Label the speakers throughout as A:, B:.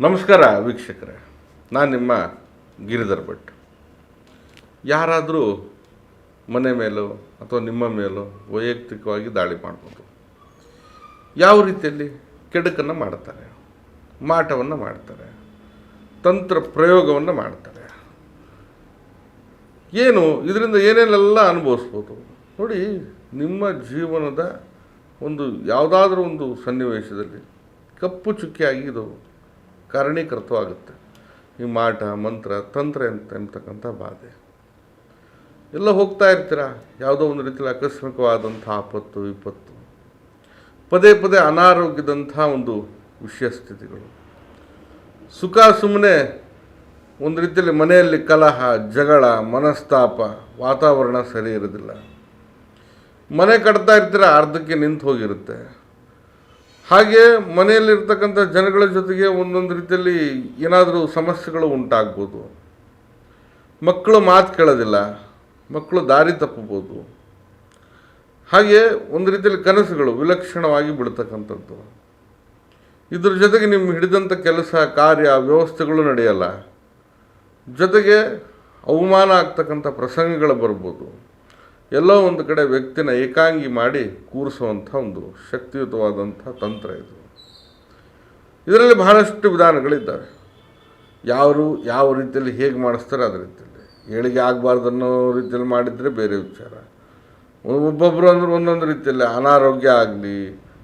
A: ನಮಸ್ಕಾರ ವೀಕ್ಷಕರೇ, ನಾನು ನಿಮ್ಮ ಗಿರಿಧರ್ ಭಟ್. ಯಾರಾದರೂ ಮನೆ ಮೇಲೋ ಅಥವಾ ನಿಮ್ಮ ಮೇಲೋ ವೈಯಕ್ತಿಕವಾಗಿ ದಾಳಿ ಮಾಡ್ಬೋದು. ಯಾವ ರೀತಿಯಲ್ಲಿ ಕೆಡುಕನ್ನು ಮಾಡ್ತಾರೆ, ಮಾಟವನ್ನು ಮಾಡ್ತಾರೆ, ತಂತ್ರ ಪ್ರಯೋಗವನ್ನು ಮಾಡ್ತಾರೆ, ಏನು ಇದರಿಂದ ಏನೇನೆಲ್ಲ ಅನುಭವಿಸ್ಬೋದು ನೋಡಿ. ನಿಮ್ಮ ಜೀವನದ ಒಂದು ಯಾವುದಾದ್ರೂ ಒಂದು ಸನ್ನಿವೇಶದಲ್ಲಿ ಕಪ್ಪು ಚುಕ್ಕಿಯಾಗಿ ಇದು ಕಾರಣೀಕೃತವಾಗುತ್ತೆ. ಈ ಮಾಟ ಮಂತ್ರ ತಂತ್ರ ಎಂತಕ್ಕಂಥ ಬಾಧೆ ಎಲ್ಲ ಹೋಗ್ತಾ ಇರ್ತೀರ. ಯಾವುದೋ ಒಂದು ರೀತಿಯಲ್ಲಿ ಆಕಸ್ಮಿಕವಾದಂಥ ಆಪತ್ತು ವಿಪತ್ತು, ಪದೇ ಪದೇ ಅನಾರೋಗ್ಯದಂಥ ಒಂದು ವಿಷಯ ಸ್ಥಿತಿಗಳು, ಸುಖ ಸುಮ್ಮನೆ ಒಂದು ರೀತಿಯಲ್ಲಿ ಮನೆಯಲ್ಲಿ ಕಲಹ ಜಗಳ ಮನಸ್ತಾಪ, ವಾತಾವರಣ ಸರಿ ಇರೋದಿಲ್ಲ. ಮನೆ ಕಟ್ತಾ ಇರ್ತೀರ, ಅರ್ಧಕ್ಕೆ ನಿಂತು ಹೋಗಿರುತ್ತೆ. ಹಾಗೆ ಮನೆಯಲ್ಲಿರ್ತಕ್ಕಂಥ ಜನಗಳ ಜೊತೆಗೆ ಒಂದೊಂದು ರೀತಿಯಲ್ಲಿ ಏನಾದರೂ ಸಮಸ್ಯೆಗಳು ಉಂಟಾಗ್ಬೋದು. ಮಕ್ಕಳು ಮಾತು ಕೇಳೋದಿಲ್ಲ, ಮಕ್ಕಳು ದಾರಿ ತಪ್ಪಬೋದು. ಹಾಗೆ ಒಂದು ರೀತಿಯಲ್ಲಿ ಕನಸುಗಳು ವಿಲಕ್ಷಣವಾಗಿ ಬಿಡ್ತಕ್ಕಂಥದ್ದು. ಇದ್ರ ಜೊತೆಗೆ ನಿಮ್ಮ ಹಿಡಿದಂಥ ಕೆಲಸ ಕಾರ್ಯ ವ್ಯವಸ್ಥೆಗಳು ನಡೆಯಲ್ಲ. ಜೊತೆಗೆ ಅವಮಾನ ಆಗ್ತಕ್ಕಂಥ ಪ್ರಸಂಗಗಳು ಬರ್ಬೋದು. ಎಲ್ಲೋ ಒಂದು ಕಡೆ ವ್ಯಕ್ತಿನ ಏಕಾಂಗಿ ಮಾಡಿ ಕೂರಿಸುವಂಥ ಒಂದು ಶಕ್ತಿಯುತವಾದಂಥ ತಂತ್ರ ಇದು. ಇದರಲ್ಲಿ ಬಹಳಷ್ಟು ವಿಧಾನಗಳಿದ್ದಾವೆ. ಯಾವ ರೀತಿಯಲ್ಲಿ ಹೇಗೆ ಮಾಡಿಸ್ತಾರೆ ಅದೇ ರೀತಿಯಲ್ಲಿ. ಏಳಿಗೆ ಆಗಬಾರ್ದು ಅನ್ನೋ ರೀತಿಯಲ್ಲಿ ಮಾಡಿದರೆ ಬೇರೆ ವಿಚಾರ. ಒಬ್ಬೊಬ್ಬರು ಅಂದ್ರೆ ಒಂದೊಂದು ರೀತಿಯಲ್ಲಿ ಅನಾರೋಗ್ಯ ಆಗಲಿ,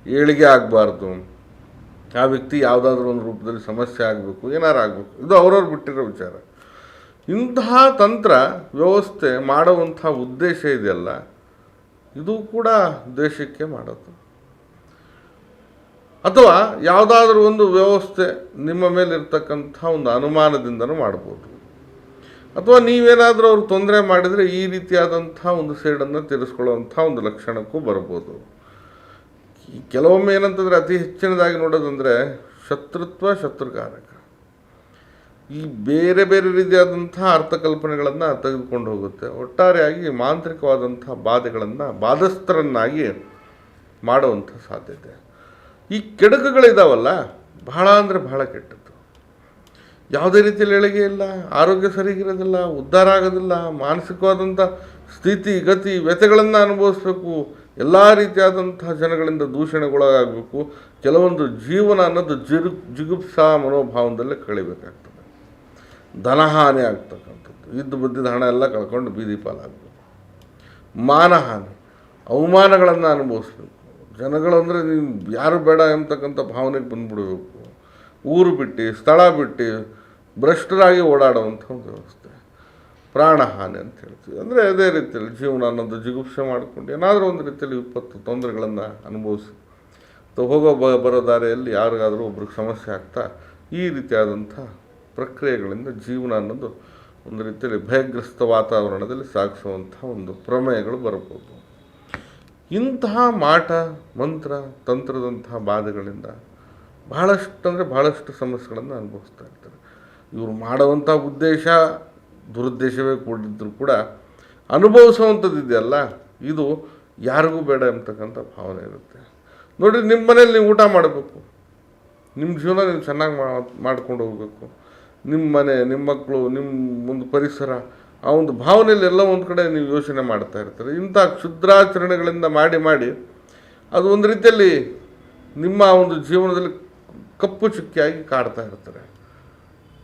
A: ಏಳಿಗೆ ಆಗಬಾರ್ದು, ಆ ವ್ಯಕ್ತಿ ಯಾವುದಾದ್ರೂ ಒಂದು ರೂಪದಲ್ಲಿ ಸಮಸ್ಯೆ ಆಗಬೇಕು, ಏನಾರು ಆಗಬೇಕು, ಇದು ಅವ್ರವ್ರು ಬಿಟ್ಟಿರೋ ವಿಚಾರ. ಇಂತಹ ತಂತ್ರ ವ್ಯವಸ್ಥೆ ಮಾಡುವಂಥ ಉದ್ದೇಶ ಇದೆಯಲ್ಲ, ಇದು ಕೂಡ ದೇಶಕ್ಕೆ ಮಾಡೋದು. ಅಥವಾ ಯಾವುದಾದ್ರೂ ಒಂದು ವ್ಯವಸ್ಥೆ ನಿಮ್ಮ ಮೇಲಿರ್ತಕ್ಕಂಥ ಒಂದು ಅನುಮಾನದಿಂದನೂ ಮಾಡ್ಬೋದು. ಅಥವಾ ನೀವೇನಾದರೂ ಅವ್ರು ತೊಂದರೆ ಮಾಡಿದರೆ ಈ ರೀತಿಯಾದಂಥ ಒಂದು ಸೇಡನ್ನು ತೀರಿಸ್ಕೊಳ್ಳುವಂಥ ಒಂದು ಲಕ್ಷಣಕ್ಕೂ ಬರ್ಬೋದು. ಕೆಲವೊಮ್ಮೆ ಏನಂತಂದರೆ ಅತಿ ಹೆಚ್ಚಿನದಾಗಿ ನೋಡೋದಂದರೆ ಶತ್ರುಕಾರಕ. ಈ ಬೇರೆ ಬೇರೆ ರೀತಿಯಾದಂಥ ಅರ್ಥಕಲ್ಪನೆಗಳನ್ನು ತೆಗೆದುಕೊಂಡು ಹೋಗುತ್ತೆ. ಒಟ್ಟಾರೆಯಾಗಿ ಮಾಂತ್ರಿಕವಾದಂಥ ಬಾಧೆಗಳನ್ನು ಬಾಧಸ್ಥರನ್ನಾಗಿ ಮಾಡುವಂಥ ಸಾಧ್ಯತೆ. ಈ ಕೆಡುಕುಗಳಿದಾವಲ್ಲ, ಬಹಳ ಅಂದರೆ ಬಹಳ ಕೆಟ್ಟದ್ದು. ಯಾವುದೇ ರೀತಿಯಲ್ಲಿ ಏಳಿಗೆ ಇಲ್ಲ, ಆರೋಗ್ಯ ಸರಿಗಿರೋದಿಲ್ಲ, ಉದ್ಧಾರ ಆಗೋದಿಲ್ಲ, ಮಾನಸಿಕವಾದಂಥ ಸ್ಥಿತಿ ಗತಿ ವ್ಯಥೆಗಳನ್ನು ಅನುಭವಿಸ್ಬೇಕು, ಎಲ್ಲ ರೀತಿಯಾದಂಥ ಜನಗಳಿಂದ ದೂಷಣೆಗೊಳಗಾಗಬೇಕು. ಕೆಲವೊಂದು ಜೀವನ ಅನ್ನೋದು ಜಿಗುಪ್ಸಾ ಮನೋಭಾವದಲ್ಲೇ ಕಳಿಬೇಕಾಗ್ತದೆ. ಧನಹಾನಿ ಆಗ್ತಕ್ಕಂಥದ್ದು, ಇದ್ದು ಬದ್ದಿದ್ದ ಹಣ ಎಲ್ಲ ಕಳ್ಕೊಂಡು ಬೀದಿ ಪಾಲಾಗಬೇಕು. ಮಾನಹಾನಿ, ಅವಮಾನಗಳನ್ನು ಅನುಭವಿಸ್ಬೇಕು. ಜನಗಳು ಅಂದರೆ ನೀವು ಯಾರು ಬೇಡ ಎಂಬತಕ್ಕಂಥ ಭಾವನೆಗೆ ಬಂದುಬಿಡಬೇಕು. ಊರು ಬಿಟ್ಟು ಸ್ಥಳ ಬಿಟ್ಟು ಭ್ರಷ್ಟರಾಗಿ ಓಡಾಡುವಂಥ ಒಂದು ವ್ಯವಸ್ಥೆ. ಪ್ರಾಣಹಾನಿ ಅಂತ ಹೇಳ್ತೀವಿ. ಅಂದರೆ ಅದೇ ರೀತಿಯಲ್ಲಿ ಜೀವನ ಅನ್ನೋದು ಜಿಗುಪ್ಸೆ ಮಾಡಿಕೊಂಡು ಏನಾದರೂ ಒಂದು ರೀತಿಯಲ್ಲಿ ವಿಪತ್ತು ತೊಂದರೆಗಳನ್ನು ಅನುಭವಿಸಿ ಹೋಗೋ ಬರೋ ದಾರಿಯಲ್ಲಿ ಯಾರಿಗಾದರೂ ಒಬ್ರಿಗೆ ಸಮಸ್ಯೆ ಆಗ್ತಾ ಈ ರೀತಿಯಾದಂಥ ಪ್ರಕ್ರಿಯೆಗಳಿಂದ ಜೀವನ ಅನ್ನೋದು ಒಂದು ರೀತಿಯಲ್ಲಿ ಭಯಗ್ರಸ್ತ ವಾತಾವರಣದಲ್ಲಿ ಸಾಗಿಸುವಂಥ ಒಂದು ಪ್ರಮೇಯಗಳು ಬರ್ಬೋದು. ಇಂತಹ ಮಾಟ ಮಂತ್ರ ತಂತ್ರದಂತಹ ಬಾಧೆಗಳಿಂದ ಬಹಳಷ್ಟು ಸಮಸ್ಯೆಗಳನ್ನು ಅನುಭವಿಸ್ತಾ ಇರ್ತಾರೆ. ಇವರು ಮಾಡುವಂಥ ಉದ್ದೇಶ ದುರುದ್ದೇಶವೇ ಕೂಡಿದ್ರೂ ಕೂಡ ಅನುಭವಿಸುವಂಥದ್ದು ಇದೆಯಲ್ಲ, ಇದು ಯಾರಿಗೂ ಬೇಡ ಎಂಬತಕ್ಕಂಥ ಭಾವನೆ ಇರುತ್ತೆ. ನೋಡಿ, ನಿಮ್ಮ ಮನೇಲಿ ನೀವು ಊಟ ಮಾಡಬೇಕು, ನಿಮ್ಮ ಜೀವನ ನೀವು ಚೆನ್ನಾಗಿ ಮಾಡ್ಕೊಂಡು ಹೋಗಬೇಕು. ನಿಮ್ಮ ಮನೆ, ನಿಮ್ಮ ಮಕ್ಕಳು, ನಿಮ್ಮ ಒಂದು ಪರಿಸರ, ಆ ಒಂದು ಭಾವನೆಯಲ್ಲಿ ಎಲ್ಲ ಒಂದು ಕಡೆ ನೀವು ಯೋಚನೆ ಮಾಡ್ತಾ ಇರ್ತಾರೆ. ಇಂಥ ಕ್ಷುದ್ರಾಚರಣೆಗಳಿಂದ ಮಾಡಿ ಅದು ಒಂದು ರೀತಿಯಲ್ಲಿ ನಿಮ್ಮ ಒಂದು ಜೀವನದಲ್ಲಿ ಕಪ್ಪು ಚುಕ್ಕಿಯಾಗಿ ಕಾಡ್ತಾ ಇರ್ತಾರೆ.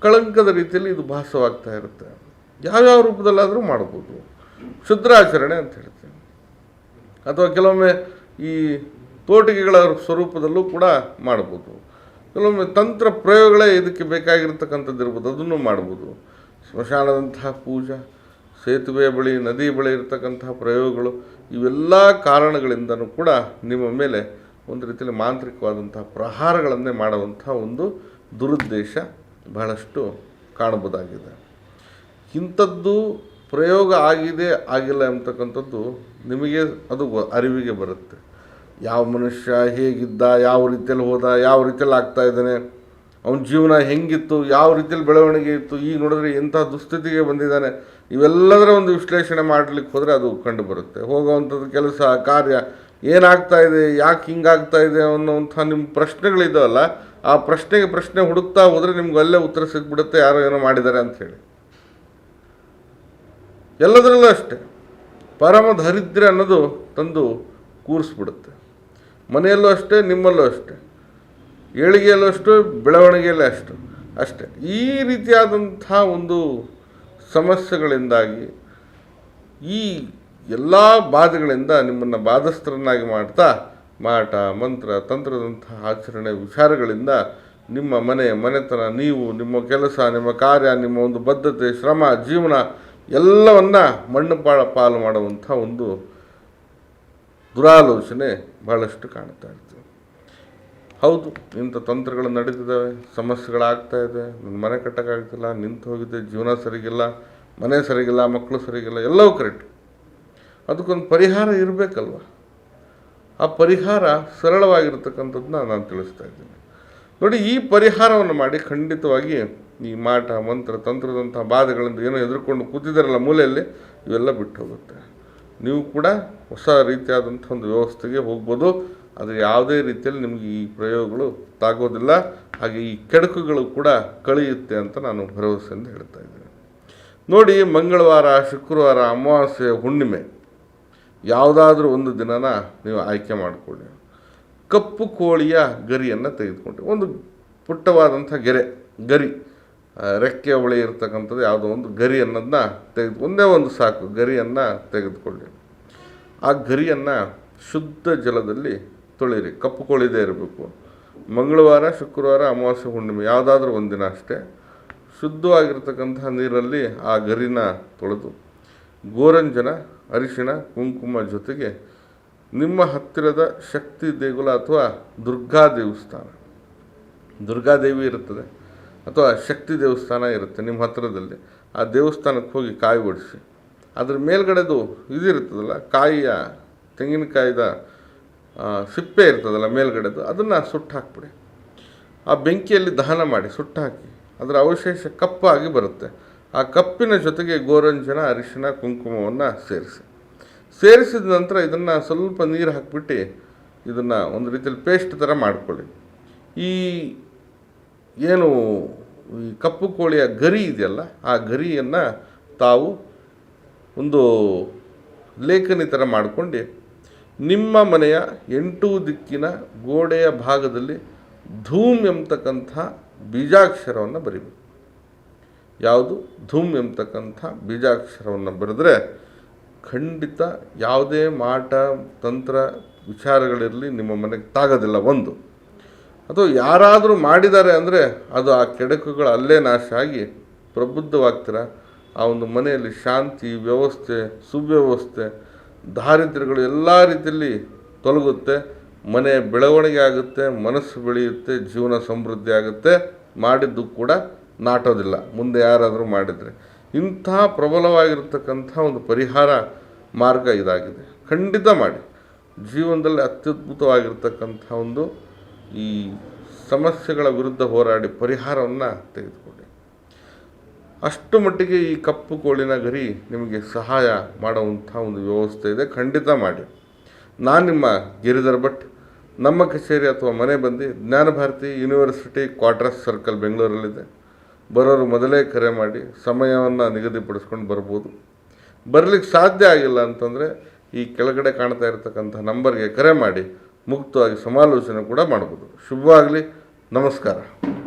A: ಕಳಂಕದ ರೀತಿಯಲ್ಲಿ ಇದು ಭಾಸವಾಗ್ತಾ ಇರುತ್ತೆ. ಯಾವ್ಯಾವ ರೂಪದಲ್ಲಾದರೂ ಮಾಡ್ಬೋದು. ಕ್ಷುದ್ರಾಚರಣೆ ಅಂತ ಹೇಳ್ತೀವಿ. ಅಥವಾ ಕೆಲವೊಮ್ಮೆ ಈ ತೋಟಿಗೆಗಳ ಸ್ವರೂಪದಲ್ಲೂ ಕೂಡ ಮಾಡ್ಬೋದು. ಕೆಲವೊಮ್ಮೆ ತಂತ್ರ ಪ್ರಯೋಗಗಳೇ ಇದಕ್ಕೆ ಬೇಕಾಗಿರ್ತಕ್ಕಂಥದ್ದು ಇರ್ಬೋದು, ಅದನ್ನು ಮಾಡ್ಬೋದು. ಸ್ಮಶಾನದಂತಹ ಪೂಜಾ, ಸೇತುವೆ ಬಳಿ ನದಿ ಬಳಿ ಇರತಕ್ಕಂತಹ ಪ್ರಯೋಗಗಳು, ಇವೆಲ್ಲ ಕಾರಣಗಳಿಂದನೂ ಕೂಡ ನಿಮ್ಮ ಮೇಲೆ ಒಂದು ರೀತಿಯಲ್ಲಿ ಮಾಂತ್ರಿಕವಾದಂತಹ ಪ್ರಹಾರಗಳನ್ನೇ ಮಾಡುವಂಥ ಒಂದು ದುರುದ್ದೇಶ ಬಹಳಷ್ಟು ಕಾಣಬಹುದಾಗಿದೆ. ಇಂಥದ್ದು ಪ್ರಯೋಗ ಆಗಿಲ್ಲ ಎಂಬತಕ್ಕಂಥದ್ದು ನಿಮಗೆ ಅದು ಅರಿವಿಗೆ ಬರುತ್ತೆ. ಯಾವ ಮನುಷ್ಯ ಹೇಗಿದ್ದ, ಯಾವ ರೀತಿಯಲ್ಲಿ ಹೋದ, ಯಾವ ರೀತಿಯಲ್ಲಿ ಆಗ್ತಾ ಇದ್ದಾನೆ, ಅವನ ಜೀವನ ಹೆಂಗಿತ್ತು, ಯಾವ ರೀತಿಯಲ್ಲಿ ಬೆಳವಣಿಗೆ ಇತ್ತು, ಈಗ ನೋಡಿದ್ರೆ ಎಂಥ ದುಸ್ಥಿತಿಗೆ ಬಂದಿದ್ದಾನೆ, ಇವೆಲ್ಲದರ ಒಂದು ವಿಶ್ಲೇಷಣೆ ಮಾಡಲಿಕ್ಕೆ ಹೋದರೆ ಅದು ಕಂಡು ಬರುತ್ತೆ. ಹೋಗುವಂಥದ್ದು ಕೆಲಸ ಕಾರ್ಯ ಏನಾಗ್ತಾ ಇದೆ, ಯಾಕೆ ಹಿಂಗಾಗ್ತಾ ಇದೆ ಅನ್ನೋವಂಥ ನಿಮ್ಮ ಪ್ರಶ್ನೆಗಳಿದ್ದಾವಲ್ಲ, ಆ ಪ್ರಶ್ನೆಗೆ ಪ್ರಶ್ನೆ ಹುಡುಕ್ತಾ ಹೋದರೆ ನಿಮ್ಗೆ ಅಲ್ಲೇ ಉತ್ತರ ಸಿಕ್ಬಿಡುತ್ತೆ, ಯಾರೋ ಏನೋ ಮಾಡಿದ್ದಾರೆ ಅಂಥೇಳಿ. ಎಲ್ಲದರಲ್ಲೂ ಅಷ್ಟೇ, ಪರಮ ದಾರಿದ್ರ್ಯ ಅನ್ನೋದು ತಂದು ಕೂರಿಸ್ಬಿಡುತ್ತೆ. ಮನೆಯಲ್ಲೂ ಅಷ್ಟೇ, ನಿಮ್ಮಲ್ಲೂ ಅಷ್ಟೇ, ಏಳಿಗೆಯಲ್ಲೂ ಅಷ್ಟು, ಬೆಳವಣಿಗೆಯಲ್ಲೇ ಅಷ್ಟೇ. ಈ ರೀತಿಯಾದಂಥ ಒಂದು ಸಮಸ್ಯೆಗಳಿಂದಾಗಿ, ಈ ಎಲ್ಲ ಬಾಧೆಗಳಿಂದ ನಿಮ್ಮನ್ನು ಬಾಧಸ್ಥರನ್ನಾಗಿ ಮಾಡ್ತಾ ಮಾಟ ಮಂತ್ರ ತಂತ್ರದಂತಹ ಆಚರಣೆ ವಿಚಾರಗಳಿಂದ ನಿಮ್ಮ ಮನೆತನ, ನೀವು, ನಿಮ್ಮ ಕೆಲಸ, ನಿಮ್ಮ ಕಾರ್ಯ, ನಿಮ್ಮ ಒಂದು ಬದ್ಧತೆ, ಶ್ರಮ, ಜೀವನ ಎಲ್ಲವನ್ನ ಮಣ್ಣು ಪಾಲು ಮಾಡುವಂಥ ಒಂದು ದುರಾಲೋಚನೆ ಭಾಳಷ್ಟು ಕಾಣ್ತಾ ಇರ್ತೀವಿ. ಹೌದು, ಇಂಥ ತಂತ್ರಗಳು ನಡೀತಿದ್ದಾವೆ, ಸಮಸ್ಯೆಗಳಾಗ್ತಾ ಇದೆ, ನನ್ನ ಮನೆ ಕಟ್ಟೋಕ್ಕಾಗ್ತಿಲ್ಲ, ನಿಂತು ಹೋಗಿದೆ, ಜೀವನ ಸರಿಗಿಲ್ಲ, ಮನೆ ಸರಿಗಿಲ್ಲ, ಮಕ್ಕಳು ಸರಿಗಿಲ್ಲ, ಎಲ್ಲವೂ ಕರೆಕ್ಟ್. ಅದಕ್ಕೊಂದು ಪರಿಹಾರ ಇರಬೇಕಲ್ವ. ಆ ಪರಿಹಾರ ಸರಳವಾಗಿರ್ತಕ್ಕಂಥದ್ದನ್ನ ನಾನು ತಿಳಿಸ್ತಾ ಇದ್ದೀನಿ. ನೋಡಿ, ಈ ಪರಿಹಾರವನ್ನು ಮಾಡಿ ಖಂಡಿತವಾಗಿ ಈ ಮಾಟ ಮಂತ್ರ ತಂತ್ರದಂಥ ಬಾಧೆಗಳಿಂದ ಏನೋ ಎದುರ್ಕೊಂಡು ಕೂತಿದ್ದಾರಲ್ಲ ಮೂಲೆಯಲ್ಲಿ, ಇವೆಲ್ಲ ಬಿಟ್ಟು ಹೋಗುತ್ತೆ. ನೀವು ಕೂಡ ಹೊಸ ರೀತಿಯಾದಂಥ ಒಂದು ವ್ಯವಸ್ಥೆಗೆ ಹೋಗ್ಬೋದು. ಆದರೆ ಯಾವುದೇ ರೀತಿಯಲ್ಲಿ ನಿಮಗೆ ಈ ಪ್ರಯೋಗಗಳು ತಾಗೋದಿಲ್ಲ, ಹಾಗೆ ಈ ಕೆಡಕುಗಳು ಕೂಡ ಕಳೆಯುತ್ತೆ ಅಂತ ನಾನು ಭರವಸೆಯಿಂದ ಹೇಳ್ತಾ ಇದ್ದೇನೆ. ನೋಡಿ, ಮಂಗಳವಾರ, ಶುಕ್ರವಾರ, ಅಮಾವಾಸ್ಯೆ, ಹುಣ್ಣಿಮೆ ಯಾವುದಾದ್ರೂ ಒಂದು ದಿನನ ನೀವು ಆಯ್ಕೆ ಮಾಡಿಕೊಳ್ಳಿ. ಕಪ್ಪು ಕೋಳಿಯ ಗರಿಯನ್ನು ತೆಗೆದುಕೊಂಡು, ಒಂದು ಪುಟ್ಟವಾದಂಥ ಗರಿ, ರೆಕ್ಕೆ ಒಳೆ ಇರ್ತಕ್ಕಂಥದ್ದು ಯಾವುದೋ ಒಂದು ಗರಿ ಅನ್ನೋದನ್ನ ಒಂದೇ ಒಂದು ಸಾಕು ಗರಿಯನ್ನು ತೆಗೆದುಕೊಳ್ಳಿ. ಆ ಗರಿಯನ್ನು ಶುದ್ಧ ಜಲದಲ್ಲಿ ತೊಳಿರಿ. ಕಪ್ಪು ಕೋಳಿದೇ ಇರಬೇಕು. ಮಂಗಳವಾರ, ಶುಕ್ರವಾರ, ಅಮಾವಾಸ್ಯೆ, ಹುಣ್ಣಿಮೆ ಯಾವುದಾದ್ರೂ ಒಂದಿನ ಅಷ್ಟೇ ಶುದ್ಧವಾಗಿರ್ತಕ್ಕಂಥ ನೀರಲ್ಲಿ ಆ ಗರಿನ ತೊಳೆದು ಗೋರಂಜನ, ಅರಿಶಿಣ, ಕುಂಕುಮ ಜೊತೆಗೆ ನಿಮ್ಮ ಹತ್ತಿರದ ಶಕ್ತಿ ದೇಗುಲ ಅಥವಾ ದುರ್ಗಾ ದೇವಿ ಇರುತ್ತದೆ, ಅಥವಾ ಶಕ್ತಿ ದೇವಸ್ಥಾನ ಇರುತ್ತೆ ನಿಮ್ಮ ಹತ್ತಿರದಲ್ಲಿ. ಆ ದೇವಸ್ಥಾನಕ್ಕೆ ಹೋಗಿ ಕಾಯಿ ಒಡಿಸಿ, ಅದ್ರ ಮೇಲ್ಗಡೆದು ಇದಿರ್ತದಲ್ಲ, ತೆಂಗಿನಕಾಯಿದ ಸಿಪ್ಪೆ ಇರ್ತದಲ್ಲ ಮೇಲ್ಗಡೆದು, ಅದನ್ನು ಸುಟ್ಟು ಹಾಕ್ಬಿಡಿ. ಆ ಬೆಂಕಿಯಲ್ಲಿ ದಹನ ಮಾಡಿ ಸುಟ್ಟು ಹಾಕಿ, ಅದರ ಅವಶೇಷ ಕಪ್ಪಾಗಿ ಬರುತ್ತೆ. ಆ ಕಪ್ಪಿನ ಜೊತೆಗೆ ಗೋರಂಜನ, ಅರಿಶಿಣ, ಕುಂಕುಮವನ್ನು ಸೇರಿಸಿದ ನಂತರ ಇದನ್ನು ಸ್ವಲ್ಪ ನೀರು ಹಾಕಿಬಿಟ್ಟು ಇದನ್ನು ಒಂದು ರೀತಿಯಲ್ಲಿ ಪೇಸ್ಟ್ ಥರ ಮಾಡ್ಕೊಳ್ಳಿ. ಈ ಕಪ್ಪು ಕೋಳಿಯ ಗರಿ ಇದೆಯಲ್ಲ, ಆ ಗರಿಯನ್ನು ತಾವು ಒಂದು ಲೇಖನಿ ಥರ ಮಾಡಿಕೊಂಡು ನಿಮ್ಮ ಮನೆಯ 8 ದಿಕ್ಕಿನ ಗೋಡೆಯ ಭಾಗದಲ್ಲಿ ಧೂಮ್ ಎಂಬತಕ್ಕಂಥ ಬೀಜಾಕ್ಷರವನ್ನು ಬರೀಬೇಕು. ಯಾವುದು? ಧೂಮ್ ಎಂಬತಕ್ಕಂಥ ಬೀಜಾಕ್ಷರವನ್ನು ಬರೆದ್ರೆ ಖಂಡಿತ ಯಾವುದೇ ಮಾಟ ತಂತ್ರ ವಿಚಾರಗಳಿರಲಿ ನಿಮ್ಮ ಮನೆಗೆ ತಾಗೋದಿಲ್ಲ. ಒಂದು, ಅಥವಾ ಯಾರಾದರೂ ಮಾಡಿದ್ದಾರೆ ಅಂದರೆ ಅದು ಆ ಕೆಡಕುಗಳು ಅಲ್ಲೇ ನಾಶ ಆಗಿ ಪ್ರಬುದ್ಧವಾಗ್ತೀರ. ಆ ಒಂದು ಮನೆಯಲ್ಲಿ ಶಾಂತಿ, ವ್ಯವಸ್ಥೆ, ಸುವ್ಯವಸ್ಥೆ, ದಾರಿದ್ರ್ಯಗಳು ಎಲ್ಲ ರೀತಿಯಲ್ಲಿ ತೊಲಗುತ್ತೆ. ಮನೆ ಬೆಳವಣಿಗೆ ಆಗುತ್ತೆ, ಮನಸ್ಸು ಬೆಳೆಯುತ್ತೆ, ಜೀವನ ಸಮೃದ್ಧಿ ಆಗುತ್ತೆ. ಮಾಡಿದ್ದು ಕೂಡ ನಾಟೋದಿಲ್ಲ ಮುಂದೆ ಯಾರಾದರೂ ಮಾಡಿದರೆ. ಇಂಥ ಪ್ರಬಲವಾಗಿರ್ತಕ್ಕಂಥ ಒಂದು ಪರಿಹಾರ ಮಾರ್ಗ ಇದಾಗಿದೆ. ಖಂಡಿತ ಮಾಡಿ. ಜೀವನದಲ್ಲಿ ಅತ್ಯದ್ಭುತವಾಗಿರ್ತಕ್ಕಂಥ ಒಂದು ಈ ಸಮಸ್ಯೆಗಳ ವಿರುದ್ಧ ಹೋರಾಡಿ ಪರಿಹಾರವನ್ನು ತೆಗೆದುಕೊಳ್ಳಿ. ಅಷ್ಟು ಮಟ್ಟಿಗೆ ಈ ಕಪ್ಪು ಕೋಳಿನ ಗರಿ ನಿಮಗೆ ಸಹಾಯ ಮಾಡುವಂಥ ಒಂದು ವ್ಯವಸ್ಥೆ ಇದೆ. ಖಂಡಿತ ಮಾಡಿ. ನಾನು ನಿಮ್ಮ ಗಿರಿಧರ್ ಭಟ್. ನಮ್ಮ ಕಚೇರಿ ಅಥವಾ ಮನೆ ಬಂದು ಜ್ಞಾನಭಾರತಿ ಯೂನಿವರ್ಸಿಟಿ ಕ್ವಾರ್ಟರ್ಸ್ ಸರ್ಕಲ್ ಬೆಂಗಳೂರಲ್ಲಿದೆ. ಬರೋರು ಮೊದಲೇ ಕರೆ ಮಾಡಿ ಸಮಯವನ್ನು ನಿಗದಿಪಡಿಸ್ಕೊಂಡು ಬರ್ಬೋದು. ಬರಲಿಕ್ಕೆ ಸಾಧ್ಯ ಆಗಿಲ್ಲ ಅಂತಂದರೆ ಈ ಕೆಳಗಡೆ ಕಾಣ್ತಾ ಇರತಕ್ಕಂಥ ನಂಬರ್ಗೆ ಕರೆ ಮಾಡಿ ಮುಕ್ತವಾಗಿ ಸಮಾಲೋಚನೆ ಕೂಡ ಮಾಡ್ಬೋದು. ಶುಭವಾಗಲಿ. ನಮಸ್ಕಾರ.